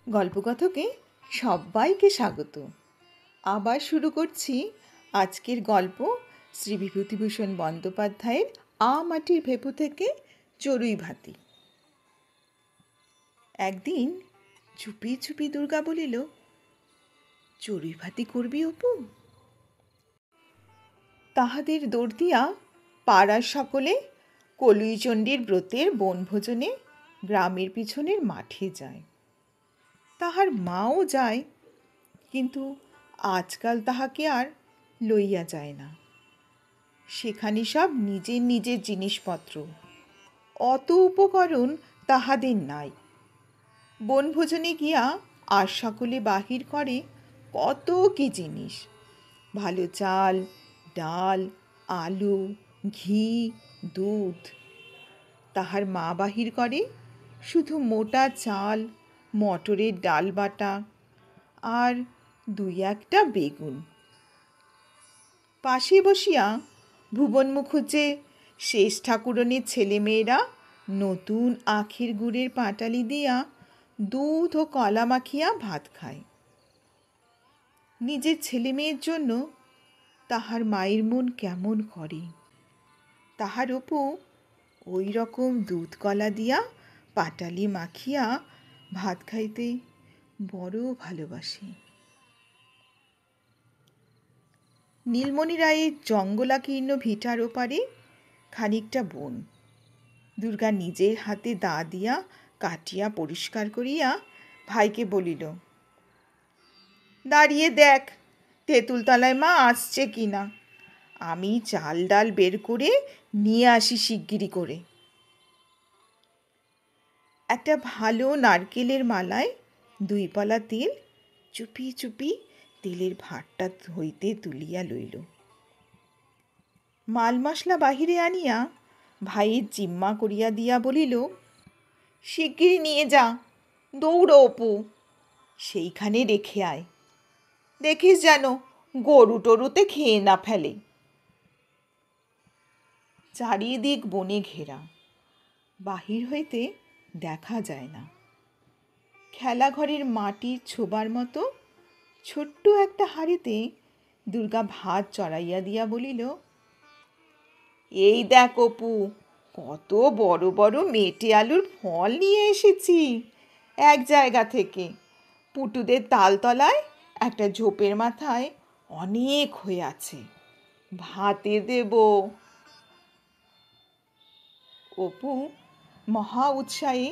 গল্পকথকে সবাইকে স্বাগত। আবার শুরু করছি আজকের গল্প শ্রী বিভূতিভূষণ বন্দ্যোপাধ্যায়ের মাটির ভেপু থেকে চড়ুই ভাতি। একদিন চুপি চুপি দুর্গা বলিল, চড়ুই ভাতি করবি অপু? তাহাদের দৌড় দিয়া পাড়ার সকলে কলুইচণ্ডীর ব্রতের বনভোজনে গ্রামের পিছনের মাঠে যায়। তাহার মাও যায়, কিন্তু আজকাল তাহাকে আর লইয়া যায় না। সেখানে সব নিজের নিজের জিনিসপত্র, অত উপকরণ তাহাদের নাই। বনভোজনে গিয়া আর সকলে বাহির করে কত কি জিনিস, ভালো চাল, ডাল, আলু, ঘি, দুধ। তাহার মা বাহির করে শুধু মোটা চাল, মটরের ডাল বাটা আর দুই একটা বেগুন। পাশে বসিয়া ভুবন মুখুজ্জে শেষ ঠাকুরনের ছেলেমেয়েরা নতুন আখের গুড়ের পাটালি দিয়া দুধ ও কলা মাখিয়া ভাত খায়। নিজের ছেলেমেয়ের জন্য তাহার মায়ের মন কেমন করে। তাহার অপু ওই রকম দুধ কলা দিয়া পাটালি মাখিয়া ভাত খাইতে বড় ভালোবাসে। নীলমণি রায়ের জঙ্গলাকীর্ণ ভিটার ওপারে খানিকটা বন। দুর্গা নিজের হাতে দা দিয়া কাটিয়া পরিষ্কার করিয়া ভাইকে বলিল, দাঁড়িয়ে দেখ তেঁতুলতলায় মা আসছে কিনা, আমি চাল ডাল বের করে নিয়ে আসি শিগগিরি করে। একটা ভালো নারকেলের মালায় 2 পলা তেল চুপি চুপি তেলের ভাঁড়টা হইতে তুলিয়া লইল। মাল মশলা বাহিরে আনিয়া ভাইয়ের জিম্মা করিয়া দিয়া বলিল, শিগগিরি নিয়ে যা, দৌড় অপু, সেইখানে রেখে আয়, দেখিস যেন গরু টরুতে খেয়ে না ফেলে। চারিদিক বনে ঘেরা, বাহির হইতে দেখা যায় না। খেলাঘরের মাটির ছোবার মতো ছোট্ট একটা হাঁড়িতে দুর্গা ভাত চড়াইয়া দিয়া বলিল, এই দেখ অপু, কত বড় বড় মেটে আলুর ফল নিয়ে এসেছি এক জায়গা থেকে। পুটুদের তালতলায় একটা ঝোপের মাথায় অনেক হয়ে আছে, ভাতে দেব। অপু মহা উৎসাহে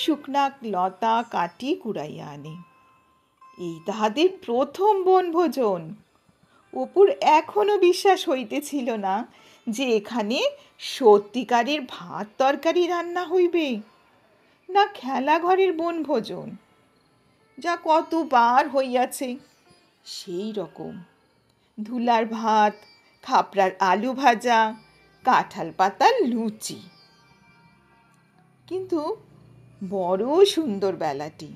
শুকনা লতা কাটি কুড়াইয়া আনে। এই তাহাদের প্রথম বনভোজন। অপুর এখনো বিশ্বাস হইতেছিল না যে এখানে সত্যিকারের ভাত তরকারি রান্না হইবে, না খেলাঘরের বনভোজন, যা কতবার হইয়াছে সেই রকম। ধুলার ভাত, খাপড়ার আলু ভাজা, কাঁঠাল পাতার লুচি। কিন্তু বড় সুন্দর বেলাটি,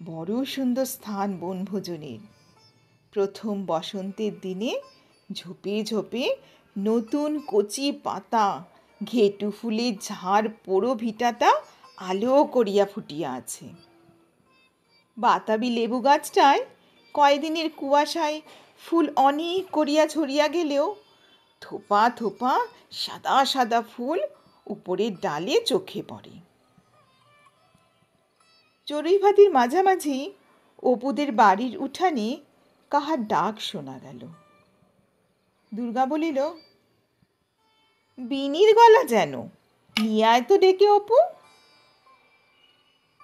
বড় সুন্দর স্থান বনভোজনের। প্রথম বসন্তের দিনে ঝোপে ঝোপে নতুন কচি পাতা, ঘেটু ফুলের ঝাড় পোড়ো ভিটাটা আলো করিয়া ফুটিয়া আছে। বাতাবি লেবু গাছটায় কয়দিনের কুয়াশায় ফুল অনেক করিয়া ঝরিয়া গেলেও থোপা থোপা সাদা সাদা ফুল উপরের ডালে চোখে পড়ে। চড়ুই ভাতির মাঝামাঝি অপুদের বাড়ির উঠানে কাহার ডাক শোনা গেল। দুর্গা বলিল, বিনির গলা যেন, নিয়ে আয় তো ডেকে অপু।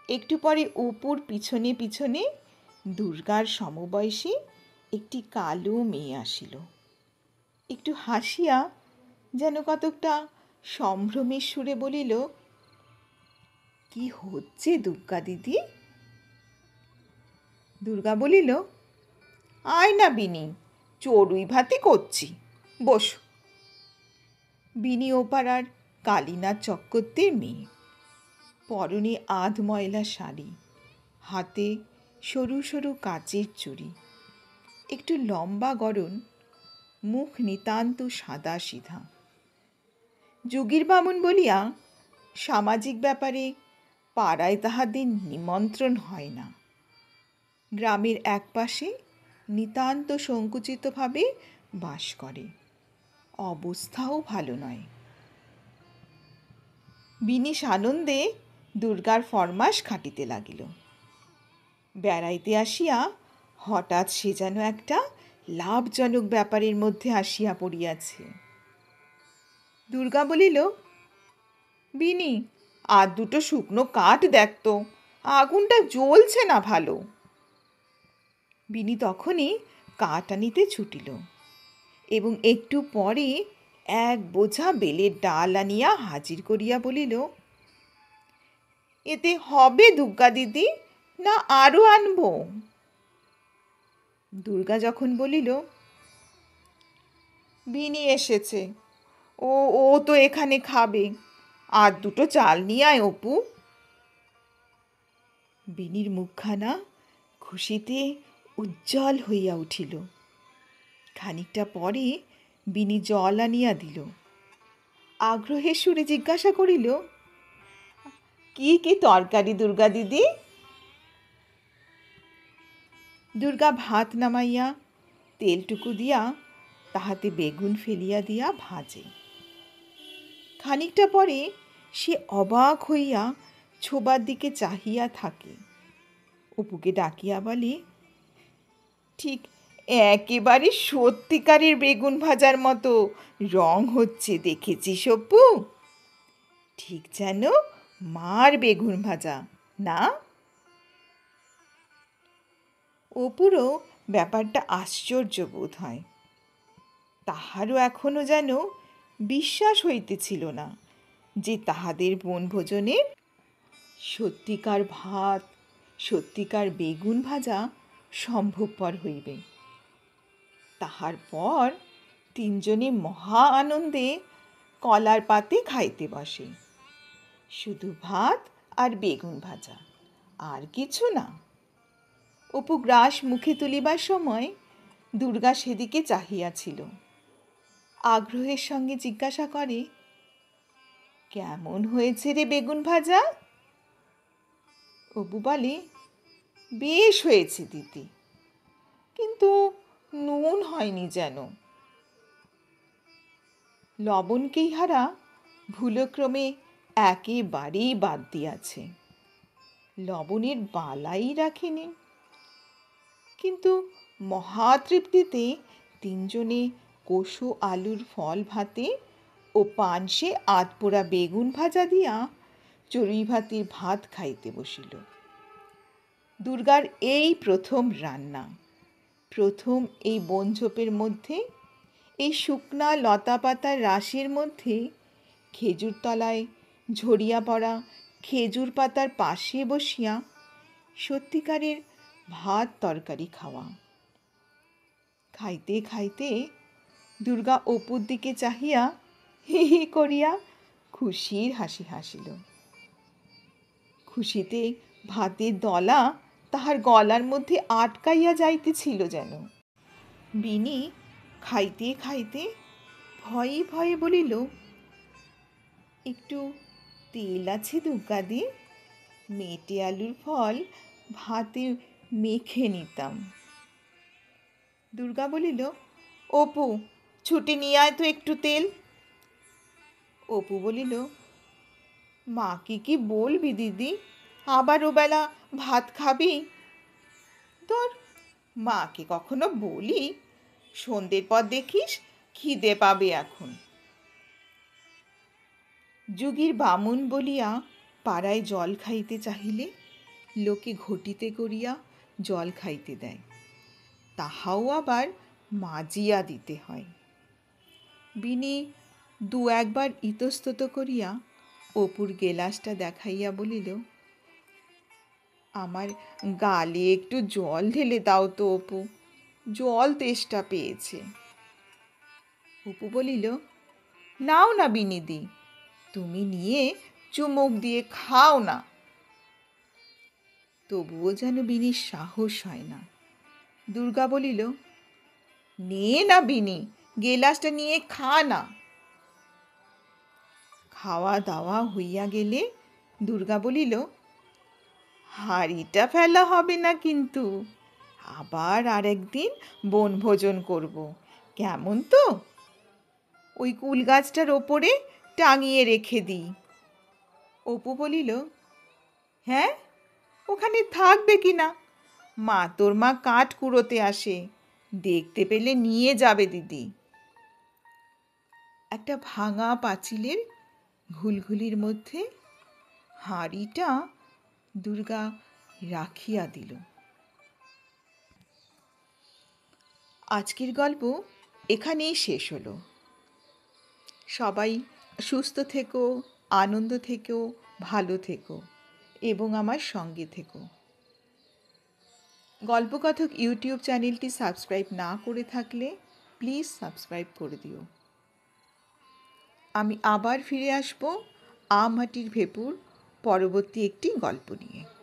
একটু পরে অপুর পিছনে পিছনে দুর্গার সমবয়সী একটি কালো মেয়ে আসিল। একটু হাসিয়া যেন কতকটা সম্ভ্রমের সুরে বলিল, কি হচ্ছে দুর্গা দিদি? দুর্গা বলিল, আয় না বিনি, চড়ুই ভাতি করছি, বস। বিনি ওপাড়ার কালীনাথ চক্রবর্তীর মেয়ে, পরনে আধ ময়লা শাড়ি, হাতে সরু সরু কাচের চুড়ি, একটু লম্বা গড়ন, মুখ নিতান্ত সাদা সিধা। যুগীর বামুন বলিয়া সামাজিক ব্যাপারে পাড়ায় তাহাদের নিমন্ত্রণ হয় না। গ্রামের একপাশে নিতান্ত সংকুচিতভাবে বাস করে। অবস্থাও ভালো নয়। বিনি সানন্দে দুর্গার ফরমাস খাটিতে লাগিল। বেড়াইতে আসিয়া হঠাৎ সে যেন একটা লাভজনক ব্যাপারের মধ্যে আসিয়া পড়িয়াছে। দুর্গা বলিল, বিনি, আর দুটো শুকনো কাঠ দেখতো, আগুনটা জ্বলছে না ভালো। বিনি তখনই কাঠ আনিতে ছুটিল এবং একটু পরে এক বোঝা বেলের ডাল আনিয়া হাজির করিয়া বলিল, এতে হবে দুর্গা দিদি, না আরও আনবো? দুর্গা যখন বলিল, বিনি এসেছে, ও ও তো এখানে খাবে, আর দুটো চাল নিয়ে আয় অপু। বিনির মুখখানা খুশিতে উজ্জ্বল হইয়া উঠিল। খানিকটা পরে বিনি জল আনিয়া দিল। আগ্রহের সুরে জিজ্ঞাসা করিল, কি কি তরকারি দুর্গা দিদি? দুর্গা ভাত নামাইয়া তেলটুকু দিয়া তাহাতে বেগুন ফেলিয়া দিয়া ভাজে। খানিকটা পরে সে অবাক হইয়া ছোবার দিকে চাহিয়া থাকে। অপুকে ডাকিয়া বলে, ঠিক একেবারে সত্যিকারের বেগুন ভাজার মতো রং হচ্ছে, দেখেছিস অপু? ঠিক যেন মার বেগুন ভাজা, না? অপুরও ব্যাপারটা আশ্চর্য বোধ হয়। তাহারও এখনো যেন বিশ্বাস হইতেছিল না যে তাহাদের বনভোজনে সত্যিকার ভাত, সত্যিকার বেগুন ভাজা সম্ভবপর হইবে। তাহার পর তিনজনে মহা আনন্দে কলার পাতে খাইতে বসে। শুধু ভাত আর বেগুন ভাজা, আর কিছু না। অপু গ্রাস মুখে তুলিবার সময় দুর্গা সেদিকে চাহিয়াছিল। আগ্রহের সঙ্গে জিজ্ঞাসা করে, কেমন হয়েছে রে বেগুন ভাজা? অপু বলে, বেশ হয়েছে দিদি, কিন্তু নুন হয়নি যেন। লবণকেই হারা ভুলক্রমে একেবারেই বাদ দিয়াছে, লবণের বালাই রাখেনি। কিন্তু মহাতৃপ্তিতে তিনজনে কষু আলুর ফল ভাতে ও পানসে আধপোড়া বেগুন ভাজা দিয়া চড়ুই ভাতের ভাত খাইতে বসিল। দুর্গার এই প্রথম রান্না, প্রথম এই বনঝোপের মধ্যে, এই শুকনা লতা পাতার রাশের মধ্যে খেজুর তলায় ঝরিয়া পড়া খেজুর পাতার পাশে বসিয়া সত্যিকারের ভাত তরকারি খাওয়া। খাইতে খাইতে দুর্গা অপুর দিকে চাহিয়া হি হি করিয়া খুশির হাসি হাসিল। খুশিতে ভাতের দলা তাহার গলার মধ্যে আটকাইয়া যাইতেছিল যেন। বিনি খাইতে খাইতে ভয়ে ভয়ে বলিল, একটু তেল আছে দুর্গাদি? মেটে আলুর ফল ভাতে মেখে নিতাম। দুর্গা বলিল, অপু, ছুটে নিয়ে আয় তো একটু তেল। অপু বলিল, মাকে কি বলবি দিদি, আবার ওবেলা ভাত খাবি? তোর মাকে কখনো বলি? সন্ধ্যের পর দেখিস খিদে পাবে এখন। যুগীর বামুন বলিয়া পাড়ায় জল খাইতে চাহিলে লোকে ঘটিতে করিয়া জল খাইতে দেয়, তাহাও আবার মাজিয়া দিতে হয়। বিনি দু একবার ইতস্তত করিয়া অপুর গেলাসটা দেখাইয়া বলিল, আমার গালে একটু জল ঢেলে দাও তো অপু, জল তেষ্টা পেয়েছে। অপু বলিল, নাও না বিনিদি, তুমি নিয়ে চুমুক দিয়ে খাও না। তবুও যেন বিনির সাহস হয় না। দুর্গা বলিল, নে না বিনি, গেলাসটা নিয়ে খা না। খাওয়া দাওয়া হইয়া গেলে দুর্গা বলিল, হাঁড়িটা ফেলা হবে না কিন্তু। আবার আরেকদিন বনভোজন করব, কেমন তো? ওই কুল গাছটার ওপরে টাঙিয়ে রেখে দিই। অপু বলিল, হ্যাঁ, ওখানে থাকবে কি না? তোর মা কাঠ কুড়োতে আসে, দেখতে পেলে নিয়ে যাবে দিদি। একটা ভাঙা পাঁচিলের ঘুলঘুলির মধ্যে হাঁড়িটা দুর্গা রাখিয়া দিল। আজকের গল্প এখানেই শেষ হলো। সবাই সুস্থ থেকো, আনন্দ থেকো, ভালো থেকো এবং আমার সঙ্গে থেকো। গল্পকথক ইউটিউব চ্যানেলটি সাবস্ক্রাইব না করে থাকলে প্লিজ সাবস্ক্রাইব করে দিও। আমি আবার ফিরে আসব মাটির ভেপুর পরবর্তী একটি গল্প নিয়ে।